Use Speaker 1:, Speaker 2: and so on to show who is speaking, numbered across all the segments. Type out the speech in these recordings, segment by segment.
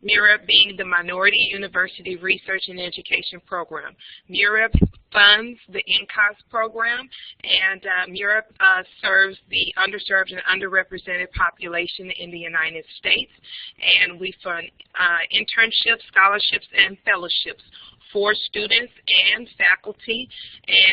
Speaker 1: MUREP being the Minority University Research and Education Program. MUREP funds the NCAS program, and MUREP serves the underserved and underrepresented population in the United States, and we fund internships, scholarships, and fellowships for students and faculty,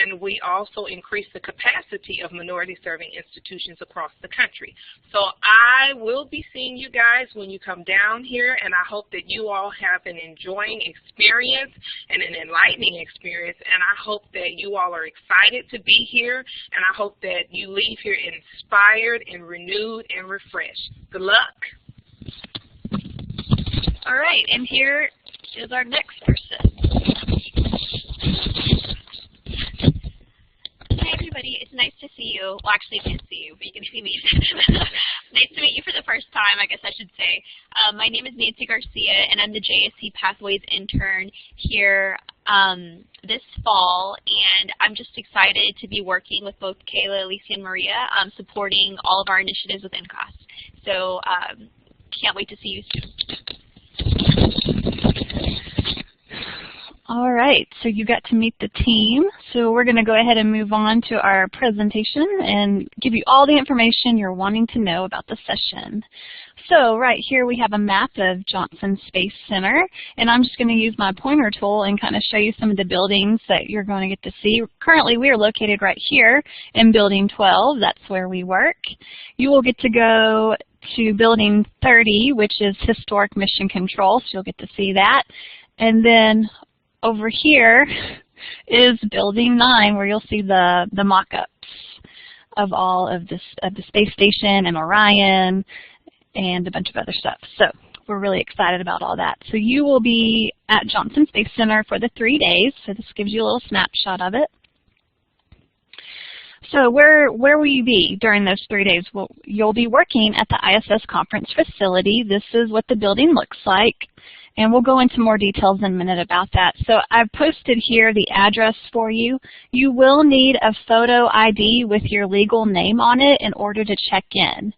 Speaker 1: and we also increase the capacity of minority-serving institutions across the country. So I will be seeing you guys when you come down here, and I hope that you all have an enjoying experience and an enlightening experience, and I hope that you all are excited to be here, and I hope that you leave here inspired and renewed and refreshed. Good luck.
Speaker 2: All right, and here is our next person. Hi everybody, it's nice to see you. Well, actually I can't see you, but you can see me. Nice to meet you for the first time, I guess I should say. My name is Nancy Garcia, and I'm the JSC Pathways intern here this fall, and I'm just excited to be working with both Kayla, Alicia, and Maria, supporting all of our initiatives with NCAS. So can't wait to see you soon.
Speaker 3: All right, so you got to meet the team. So we're going to go ahead and move on to our presentation and give you all the information you're wanting to know about the session. So right here we have a map of Johnson Space Center, and I'm just going to use my pointer tool and kind of show you some of the buildings that you're going to get to see. Currently we are located right here in Building 12. That's where we work. You will get to go to Building 30, which is Historic Mission Control, so you'll get to see that. And then over here is Building 9, where you'll see the mock-ups of all of this, the space station and Orion and a bunch of other stuff. So we're really excited about all that. So you will be at Johnson Space Center for the 3 days. So this gives you a little snapshot of it. So where will you be during those 3 days? Well, you'll be working at the ISS conference facility. This is what the building looks like. And we'll go into more details in a minute about that. So I've posted here the address for you. You will need a photo ID with your legal name on it in order to check in.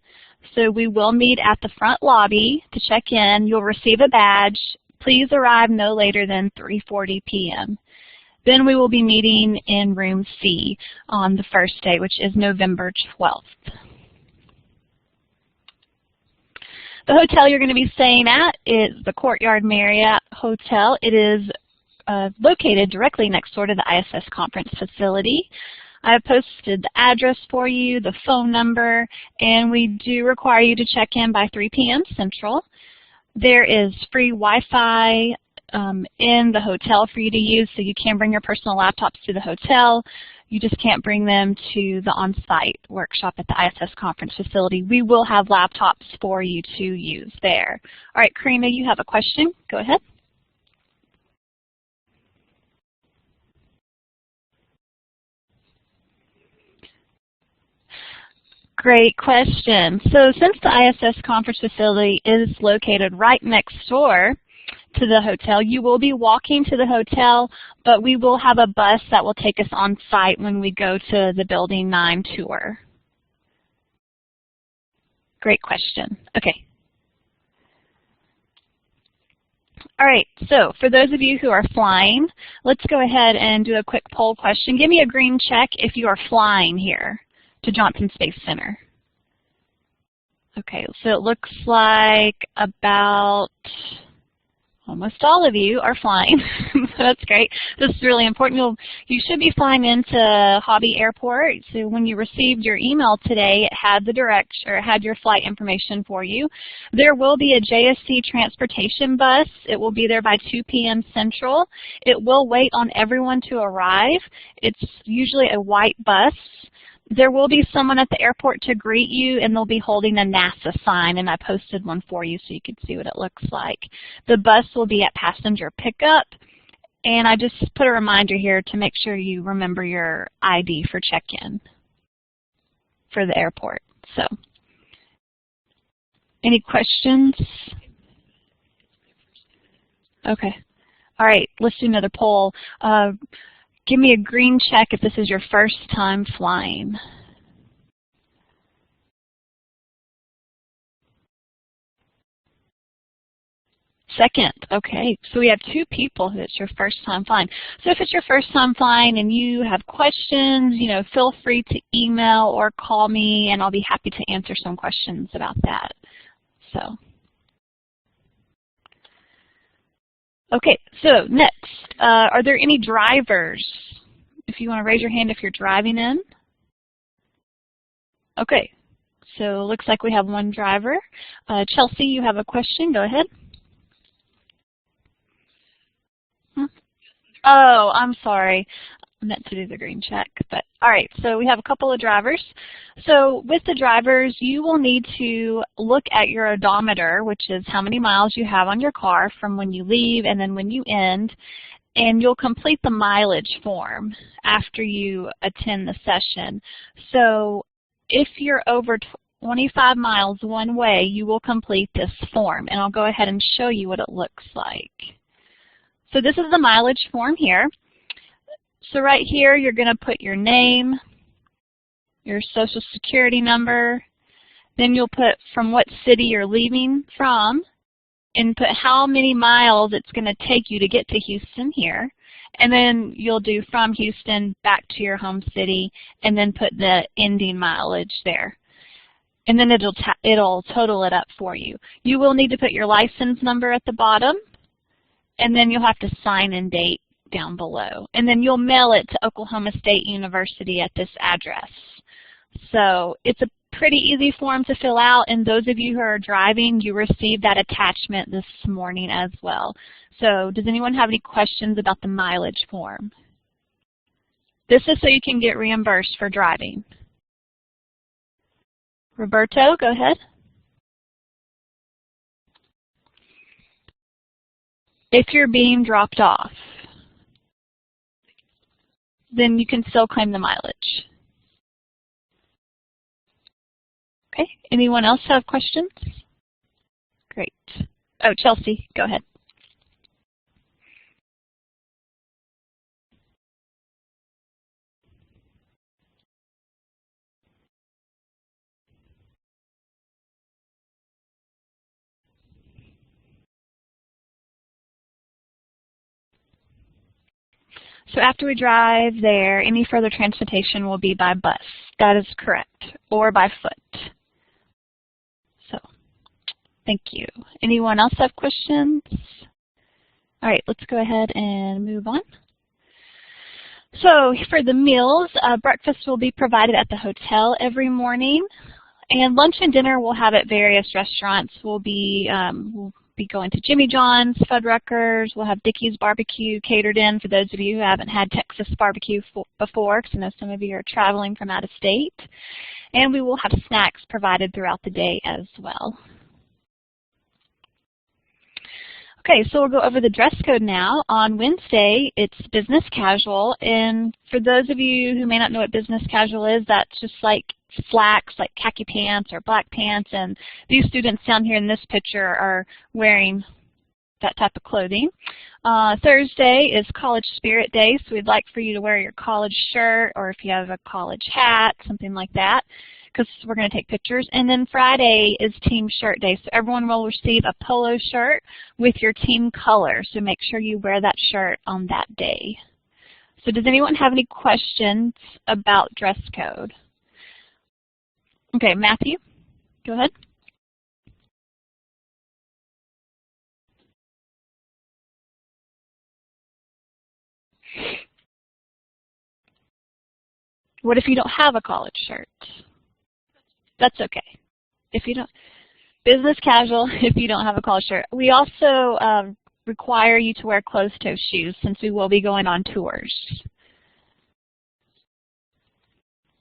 Speaker 3: So we will meet at the front lobby to check in. You'll receive a badge. Please arrive no later than 3:40 p.m. Then we will be meeting in room C on the first day, which is November 12th. The hotel you're going to be staying at is the Courtyard Marriott Hotel. It is located directly next door to the ISS conference facility. I have posted the address for you, the phone number, and we do require you to check in by 3 p.m. Central. There is free Wi-Fi in the hotel for you to use, so you can bring your personal laptops to the hotel. You just can't bring them to the on-site workshop at the ISS conference facility. We will have laptops for you to use there. All right, Karina, you have a question. Go ahead. Great question. So since the ISS conference facility is located right next door to the hotel, you will be walking to the hotel, but we will have a bus that will take us on site when we go to the Building 9 tour. Great question. Okay. All right, so for those of you who are flying, let's go ahead and do a quick poll question. Give me a green check if you are flying here to Johnson Space Center. Okay, so it looks like about almost all of you are flying. That's great. This is really important. You should be flying into Hobby Airport. So when you received your email today, it had it had your flight information for you. There will be a JSC transportation bus. It will be there by 2 p.m. Central. It will wait on everyone to arrive. It's usually a white bus. There will be someone at the airport to greet you, and they'll be holding a NASA sign, and I posted one for you so you can see what it looks like. The bus will be at passenger pickup, and I just put a reminder here to make sure you remember your ID for check-in for the airport. So, any questions? Okay. All right, let's do another poll. Give me a green check if this is your first time flying. Second, okay. So we have 2 people who it's your first time flying. So if it's your first time flying and you have questions, feel free to email or call me, and I'll be happy to answer some questions about that. So, okay. So next, are there any drivers? If you want to raise your hand if you're driving in. Okay. So it looks like we have 1 driver. Chelsea, you have a question. Go ahead. Oh, I'm sorry. I meant to do the green check. But all right, so we have a couple of drivers. So with the drivers, you will need to look at your odometer, which is how many miles you have on your car from when you leave and then when you end. And you'll complete the mileage form after you attend the session. So if you're over 25 miles one way, you will complete this form. And I'll go ahead and show you what it looks like. So this is the mileage form here. So right here, you're going to put your name, your social security number, then you'll put from what city you're leaving from, and put how many miles it's going to take you to get to Houston here. And then you'll do from Houston back to your home city, and then put the ending mileage there. And then it'll total it up for you. You will need to put your license number at the bottom, and then you'll have to sign and date down below. And then you'll mail it to Oklahoma State University at this address. So it's a pretty easy form to fill out, and those of you who are driving, you received that attachment this morning as well. So does anyone have any questions about the mileage form? This is so you can get reimbursed for driving. Roberto, go ahead. If you're being dropped off, then you can still claim the mileage. Okay, anyone else have questions? Great. Oh, Chelsea, go ahead. So after we drive there, any further transportation will be by bus. That is correct, or by foot. So, thank you. Anyone else have questions? All right, let's go ahead and move on. So for the meals, breakfast will be provided at the hotel every morning, and lunch and dinner we'll have at various restaurants. We'll be going to Jimmy John's, Fuddruckers. We'll have Dickey's Barbecue catered in for those of you who haven't had Texas barbecue before, because I know some of you are traveling from out of state. And we will have snacks provided throughout the day as well. Okay, so we'll go over the dress code now. On Wednesday, it's business casual, and for those of you who may not know what business casual is, that's just like slacks, like khaki pants or black pants, and these students down here in this picture are wearing that type of clothing. Thursday is College Spirit Day, so we'd like for you to wear your college shirt, or if you have a college hat, something like that, because we're going to take pictures. And then Friday is Team Shirt Day, so everyone will receive a polo shirt with your team color, so make sure you wear that shirt on that day. So does anyone have any questions about dress code? Okay, Matthew, go ahead. What if you don't have a college shirt? That's okay. If you don't, business casual if you don't have a college shirt. We also require you to wear closed-toe shoes since we will be going on tours.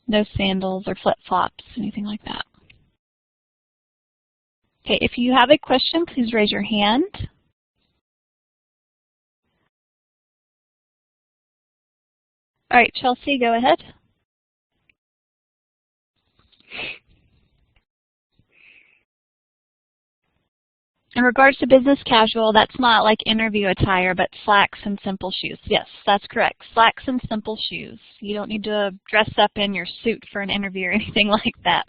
Speaker 3: No sandals or flip-flops, anything like that. Okay, if you have a question, please raise your hand. All right, Chelsea, go ahead. In regards to business casual, that's not like interview attire, but slacks and simple shoes. Yes, that's correct. Slacks and simple shoes. You don't need to dress up in your suit for an interview or anything like that.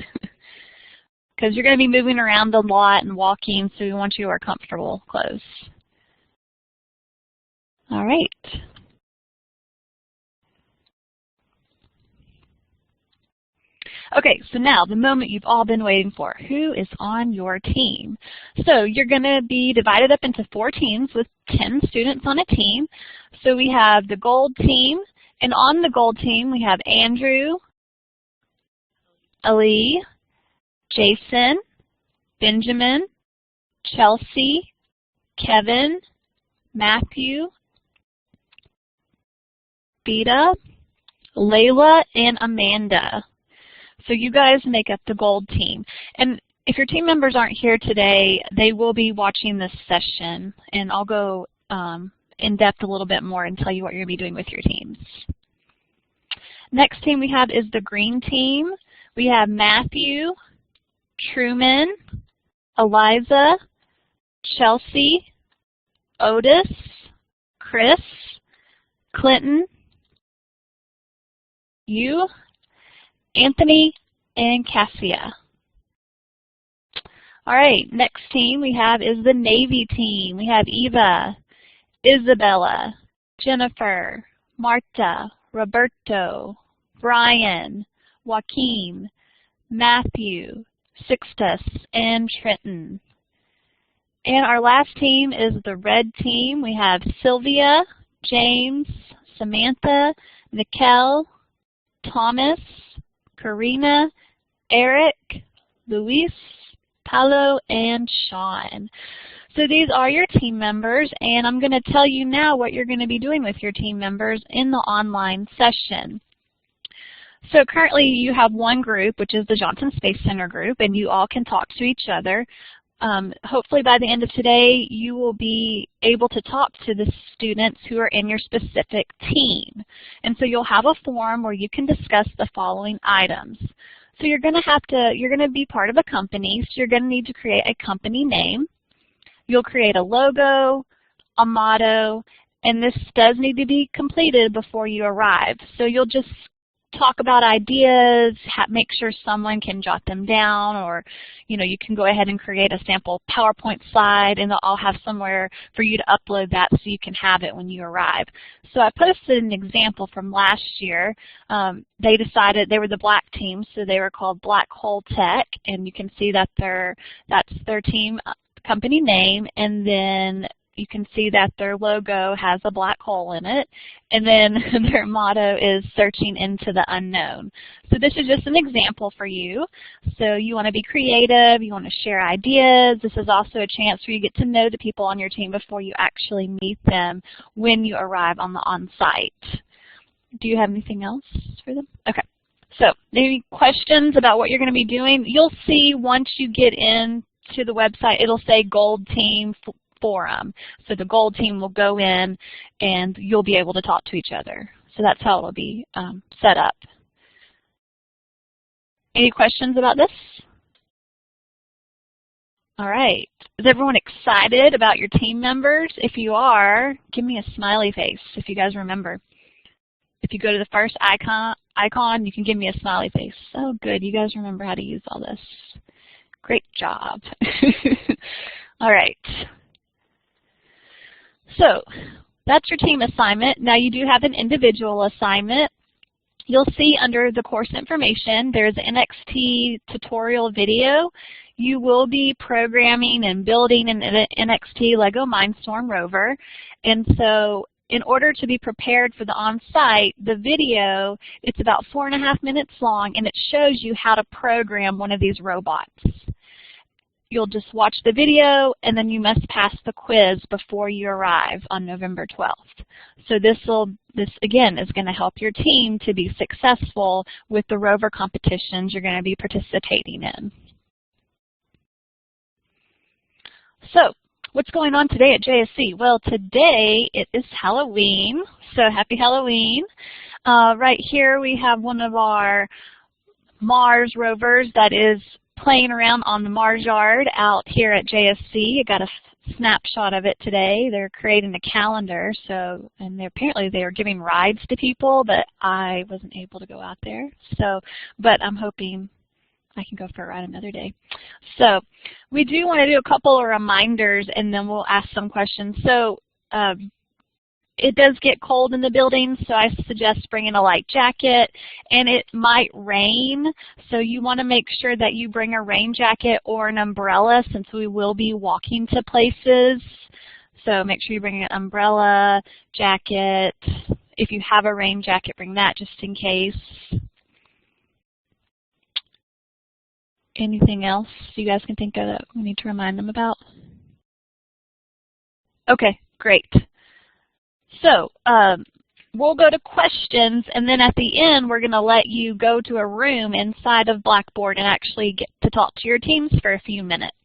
Speaker 3: Because you're going to be moving around a lot and walking, so we want you to wear comfortable clothes. All right. Okay, so now the moment you've all been waiting for. Who is on your team? So you're going to be divided up into 4 teams with 10 students on a team. So we have the gold team, and on the gold team we have Andrew, Ali, Jason, Benjamin, Chelsea, Kevin, Matthew, Beta, Layla, and Amanda. So you guys make up the gold team. And if your team members aren't here today, they will be watching this session, and I'll go in depth a little bit more and tell you what you're going to be doing with your teams. Next team we have is the green team. We have Matthew, Truman, Eliza, Chelsea, Otis, Chris, Clinton, you, Anthony, and Cassia. All right, next team we have is the Navy team. We have Eva, Isabella, Jennifer, Marta, Roberto, Brian, Joaquin, Matthew, Sixtus, and Trenton. And our last team is the red team. We have Sylvia, James, Samantha, Nikel, Thomas, Karina, Eric, Luis, Paolo, and Sean. So these are your team members, and I'm going to tell you now what you're going to be doing with your team members in the online session. So currently you have one group, which is the Johnson Space Center group, and you all can talk to each other. Hopefully by the end of today, you will be able to talk to the students who are in your specific team. And so you'll have a forum where you can discuss the following items. So you're going to be part of a company, so you're going to need to create a company name. You'll create a logo, a motto, and this does need to be completed before you arrive. So you'll just talk about ideas, make sure someone can jot them down, or you can go ahead and create a sample PowerPoint slide, and I'll have somewhere for you to upload that so you can have it when you arrive. So I posted an example from last year. They decided they were the black team, so they were called Black Hole Tech, and you can see that that's their team company name, and then you can see that their logo has a black hole in it, and then their motto is searching into the unknown. So this is just an example for you. So you want to be creative, you want to share ideas. This is also a chance for you to get to know the people on your team before you actually meet them when you arrive on the on-site. Do you have anything else for them? Okay. So any questions about what you're going to be doing? You'll see once you get into the website, it'll say Gold Team Forum. So the gold team will go in and you'll be able to talk to each other. So that's how it'll be set up. Any questions about this? All right. Is everyone excited about your team members? If you are, give me a smiley face if you guys remember. If you go to the first icon, you can give me a smiley face. Oh, good. You guys remember how to use all this. Great job. All right. So that's your team assignment. Now you do have an individual assignment. You'll see under the course information there's an NXT tutorial video. You will be programming and building an NXT Lego Mindstorm rover. And so in order to be prepared for the on-site, the video, it's about 4.5 minutes long, and it shows you how to program one of these robots. You'll just watch the video, and then you must pass the quiz before you arrive on November 12th. So this again is going to help your team to be successful with the rover competitions you're going to be participating in. So what's going on today at JSC? Well, today it is Halloween, so happy Halloween. Right here we have one of our Mars rovers that is playing around on the Mars yard out here at JSC. I got a snapshot of it today. They're creating a calendar, and apparently they are giving rides to people, but I wasn't able to go out there. But I'm hoping I can go for a ride another day. So we do want to do a couple of reminders, and then we'll ask some questions. So it does get cold in the building, so I suggest bringing a light jacket, and it might rain, so you want to make sure that you bring a rain jacket or an umbrella since we will be walking to places. So make sure you bring an umbrella, jacket. If you have a rain jacket, bring that just in case. Anything else you guys can think of that we need to remind them about? Okay, great. So we'll go to questions, and then at the end we're going to let you go to a room inside of Blackboard and actually get to talk to your teams for a few minutes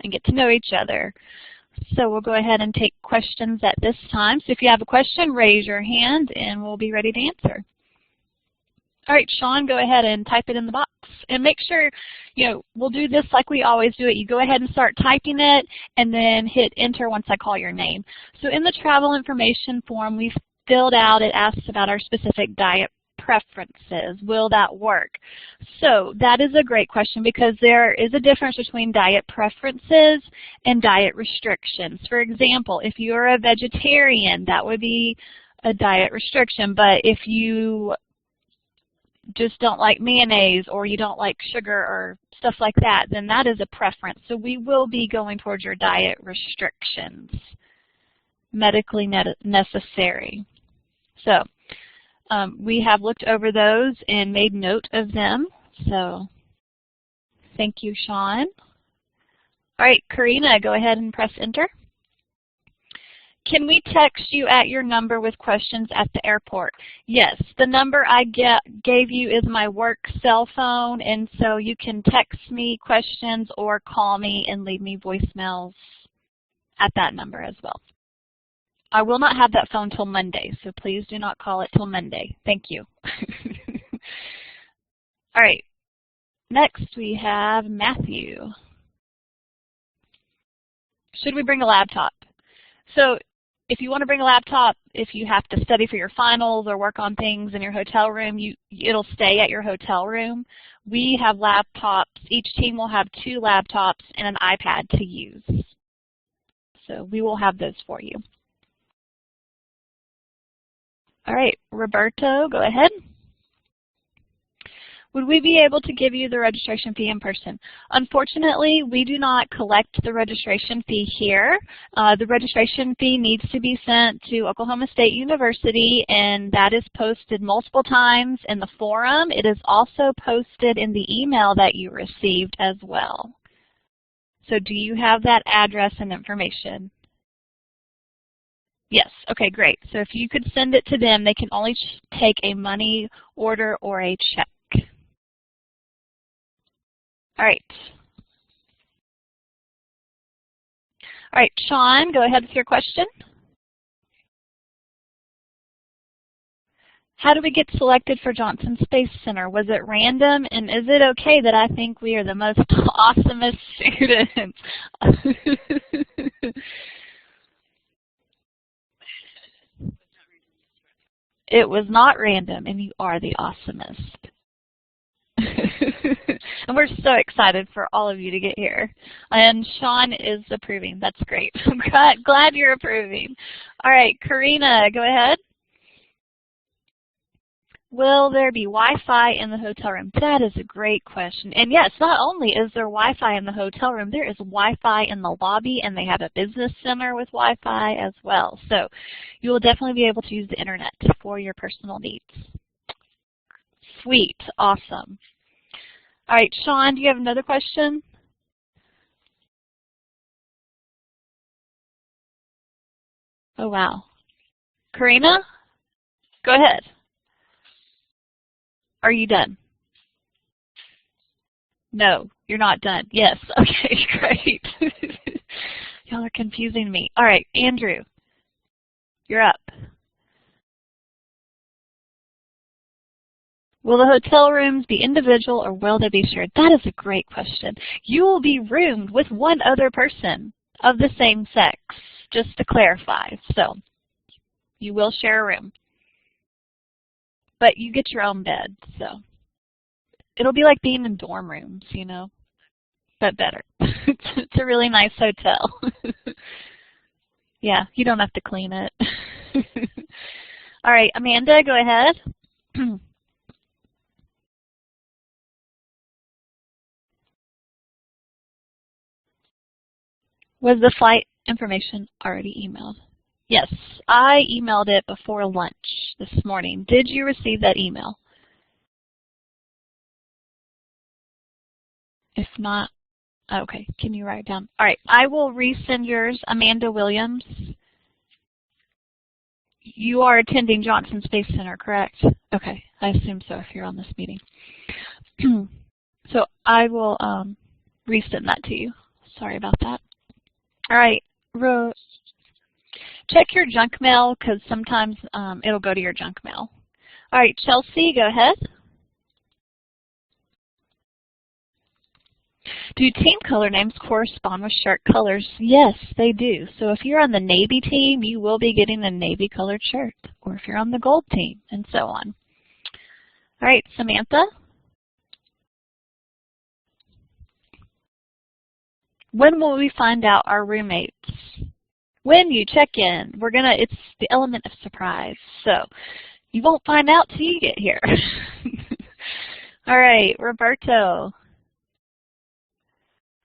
Speaker 3: and get to know each other. So we'll go ahead and take questions at this time. So if you have a question, raise your hand and we'll be ready to answer. All right, Sean, go ahead and type it in the box. And make sure, we'll do this like we always do it. You go ahead and start typing it and then hit enter once I call your name. So in the travel information form we've filled out, it asks about our specific diet preferences. Will that work? So that is a great question because there is a difference between diet preferences and diet restrictions. For example, if you're a vegetarian, that would be a diet restriction, but if you just don't like mayonnaise or you don't like sugar or stuff like that, then that is a preference. So we will be going towards your diet restrictions, medically necessary. So we have looked over those and made note of them. So thank you, Sean. All right, Karina, go ahead and press enter. Can we text you at your number with questions at the airport? Yes, the number I gave you is my work cell phone, and so you can text me questions or call me and leave me voicemails at that number as well. I will not have that phone till Monday, so please do not call it till Monday. Thank you. All right, next we have Matthew. Should we bring a laptop? So if you want to bring a laptop, if you have to study for your finals or work on things in your hotel room, it'll stay at your hotel room. We have laptops. Each team will have 2 laptops and an iPad to use. So we will have those for you. All right, Roberto, go ahead. Would we be able to give you the registration fee in person? Unfortunately, we do not collect the registration fee here. The registration fee needs to be sent to Oklahoma State University, and that is posted multiple times in the forum. It is also posted in the email that you received as well. So do you have that address and information? Yes, okay, great. So if you could send it to them, they can only take a money order or a check. All right. All right, Sean, go ahead with your question. How do we get selected for Johnson Space Center? Was it random? And is it okay that I think we are the most awesomest students? It was not random, and you are the awesomest. And we're so excited for all of you to get here. And Sean is approving. That's great. I'm glad you're approving. All right, Karina, go ahead. Will there be Wi-Fi in the hotel room? That is a great question. And yes, not only is there Wi-Fi in the hotel room, there is Wi-Fi in the lobby, and they have a business center with Wi-Fi as well. So you will definitely be able to use the internet for your personal needs. Sweet, awesome. All right, Sean, do you have another question? Oh, wow. Karina, go ahead. Are you done? No, you're not done. Yes, okay, great. Y'all are confusing me. All right, Andrew, you're up. Will the hotel rooms be individual or will they be shared? That is a great question. You will be roomed with one other person of the same sex, just to clarify. So you will share a room. But you get your own bed, so it'll be like being in dorm rooms, you know, but better. It's a really nice hotel. Yeah, you don't have to clean it. All right, Amanda, go ahead. Was the flight information already emailed? Yes, I emailed it before lunch this morning. Did you receive that email? If not, okay, can you write it down? All right, I will resend yours, Amanda Williams. You are attending Johnson Space Center, correct? Okay, I assume so if you're on this meeting. So I will resend that to you. Sorry about that. All right, check your junk mail because sometimes it'll go to your junk mail. All right, Chelsea, go ahead. Do team color names correspond with shirt colors? Yes, they do. So if you're on the Navy team, you will be getting the Navy colored shirt, or if you're on the gold team, and so on. All right, Samantha. When will we find out our roommates? When you check in. It's the element of surprise. So you won't find out till you get here. All right, Roberto.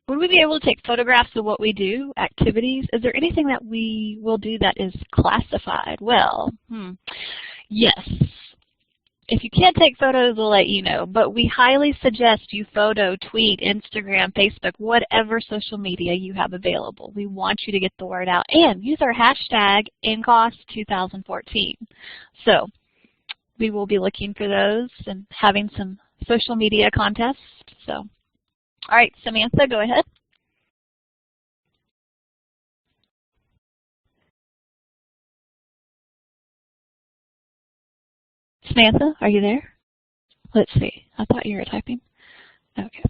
Speaker 3: Will we be able to take photographs of what we do, activities? Is there anything that we will do that is classified? Well, yes. If you can't take photos, we'll let you know. But we highly suggest you photo, tweet, Instagram, Facebook, whatever social media you have available. We want you to get the word out. And use our hashtag NCAS 2014. So we will be looking for those and having some social media contests. So. All right, Samantha, go ahead. Samantha, are you there? Let's see. I thought you were typing. Okay.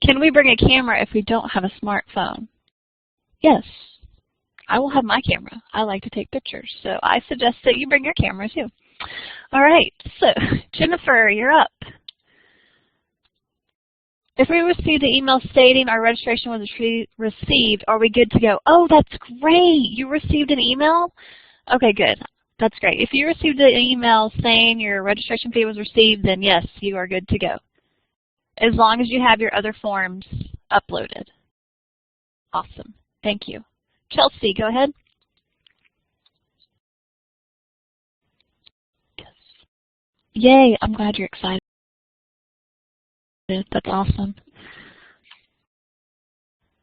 Speaker 3: Can we bring a camera if we don't have a smartphone? Yes. I will have my camera. I like to take pictures, so I suggest that you bring your camera too. All right, so Jennifer, you're up. If we received an email stating our registration was received, are we good to go? Oh, that's great. You received an email? Okay, good. That's great. If you received an email saying your registration fee was received, then yes, you are good to go. As long as you have your other forms uploaded. Awesome. Thank you. Chelsea, go ahead. Yay, I'm glad you're excited. That's awesome.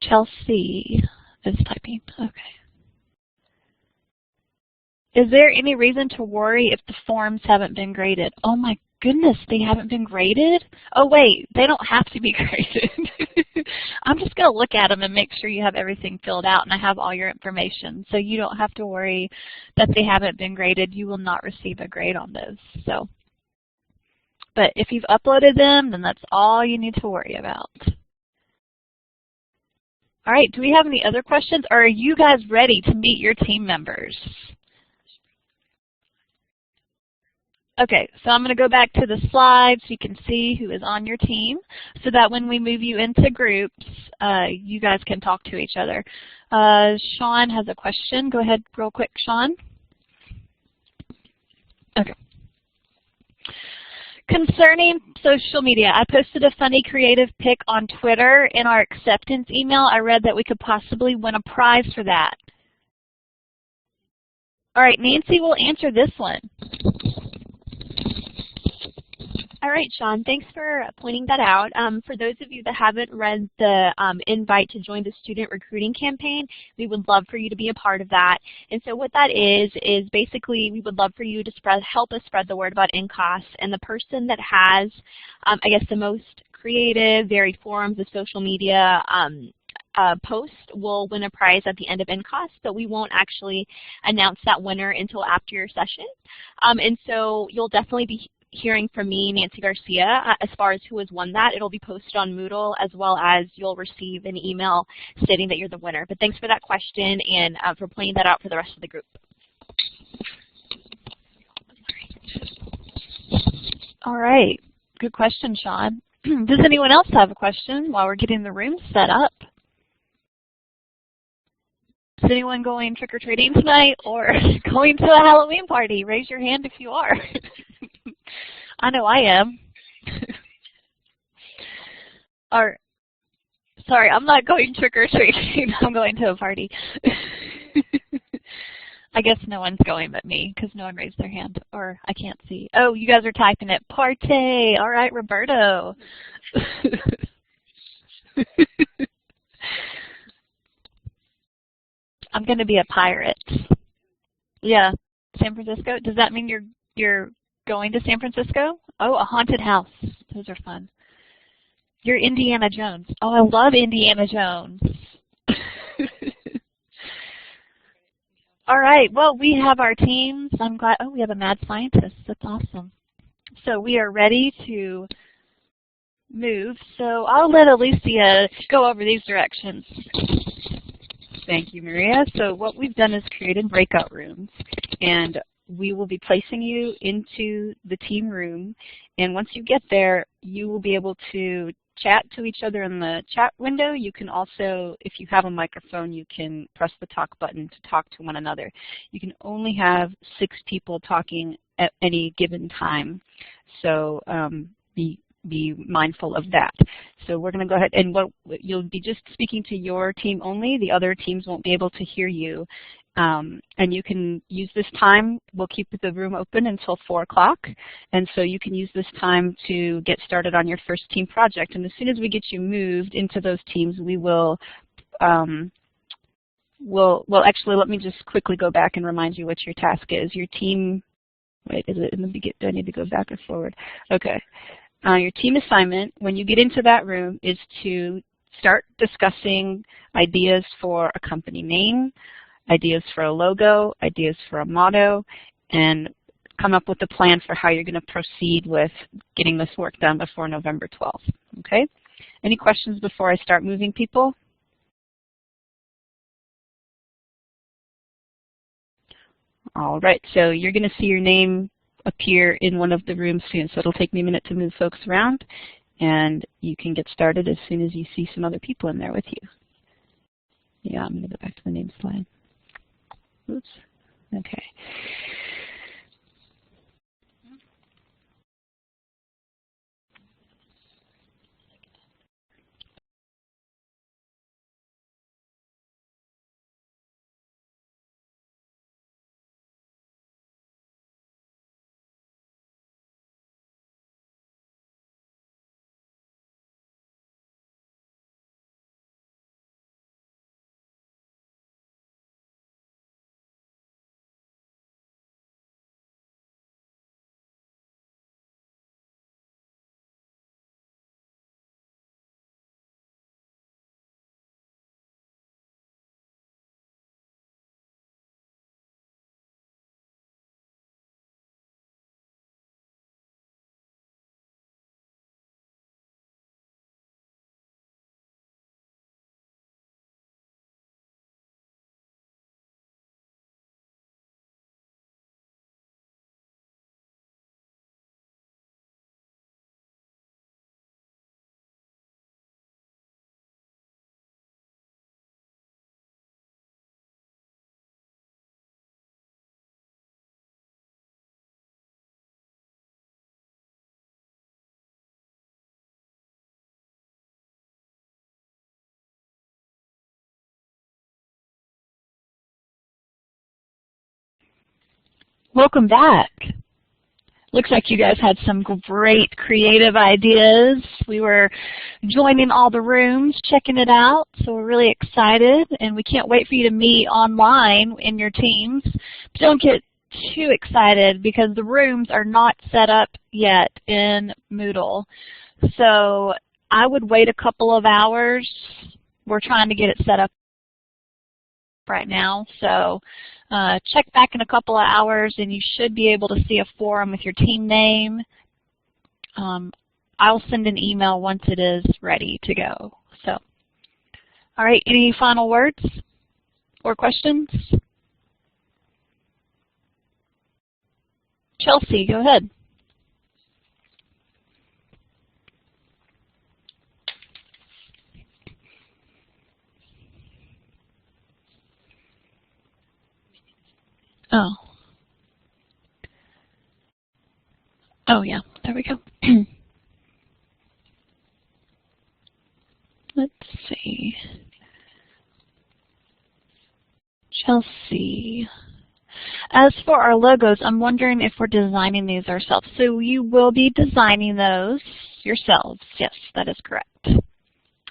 Speaker 3: Chelsea is typing. Okay. Is there any reason to worry if the forms haven't been graded? Oh my goodness, they haven't been graded? Oh wait, they don't have to be graded. I'm just going to look at them and make sure you have everything filled out and I have all your information. So you don't have to worry that they haven't been graded. You will not receive a grade on those. So. But if you've uploaded them, then that's all you need to worry about. All right, do we have any other questions? Or are you guys ready to meet your team members? Okay, so I'm going to go back to the slide so you can see who is on your team so that when we move you into groups, you guys can talk to each other. Sean has a question. Go ahead real quick, Sean. Okay. Concerning social media, I posted a funny creative pic on Twitter in our acceptance email. I read that we could possibly win a prize for that. All right, Nancy will answer this one.
Speaker 2: All right, Sean, thanks for pointing that out. For those of you that haven't read the invite to join the student recruiting campaign, we would love for you to be a part of that. And so what that is basically we would love for you to help us spread the word about NCAS. And the person that has, I guess, the most creative, varied forms of social media post will win a prize at the end of NCAS, but we won't actually announce that winner until after your session. And so you'll definitely be hearing from me, Nancy Garcia, as far as who has won that. It'll be posted on Moodle, as well as you'll receive an email stating that you're the winner. But thanks for that question and for pointing that out for the rest of the group.
Speaker 3: All right. Good question, Sean. Does anyone else have a question while we're getting the room set up? Is anyone going trick-or-treating tonight or going to a Halloween party? Raise your hand if you are. I know I am. Or, sorry, I'm not going trick-or-treating. I'm going to a party. I guess no one's going but me because no one raised their hand, or I can't see. Oh, you guys are typing it. Parte. All right, Roberto. I'm going to be a pirate. Yeah, San Francisco. Does that mean you're going to San Francisco? Oh, a haunted house. Those are fun. You're Indiana Jones. Oh, I love Indiana Jones. All right. Well, we have our teams. I'm glad. Oh, we have a mad scientist. That's awesome. So we are ready to move. So I'll let Alicia go over these directions. Thank you, Maria. So what we've done is created breakout rooms, and we will be placing you into the team room. And once you get there, you will be able to chat to each other in the chat window. You can also, if you have a microphone, you can press the talk button to talk to one another. You can only have 6 people talking at any given time. So be mindful of that. So we're going to go ahead and you'll be just speaking to your team only. The other teams won't be able to hear you. And you can use this time. We'll keep the room open until 4 o'clock. And so you can use this time to get started on your first team project. And as soon as we get you moved into those teams, we will, well, actually, let me just quickly go back and remind you what your task is. Your team, wait, is it in the beginning? Do I need to go back or forward? Okay. Your team assignment, when you get into that room, is to start discussing ideas for a company name, ideas for a logo, ideas for a motto, and come up with a plan for how you're going to proceed with getting this work done before November 12th. Okay? Any questions before I start moving people? All right, so you're going to see your name appear in one of the rooms soon, so it'll take me a minute to move folks around, and you can get started as soon as you see some other people in there with you. Yeah, I'm going to go back to the name slide. Oops. Okay. Welcome back. Looks like you guys had some great creative ideas. We were joining all the rooms, checking it out, so we're really excited, and we can't wait for you to meet online in your teams. But don't get too excited because the rooms are not set up yet in Moodle. So I would wait a couple of hours. We're trying to get it set up right now, so check back in a couple of hours and you should be able to see a forum with your team name. I'll send an email once it is ready to go. So, all right, any final words or questions? Chelsea, go ahead. Oh yeah, there we go. Let's see. Chelsea. As for our logos, I'm wondering if we're designing these ourselves. So you will be designing those yourselves. Yes, that is correct.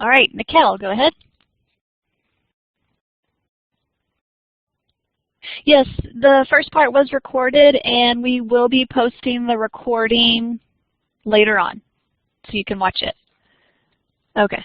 Speaker 3: All right, Mikkel, go ahead. Yes, the first part was recorded, and we will be posting the recording later on, so you can watch it. Okay.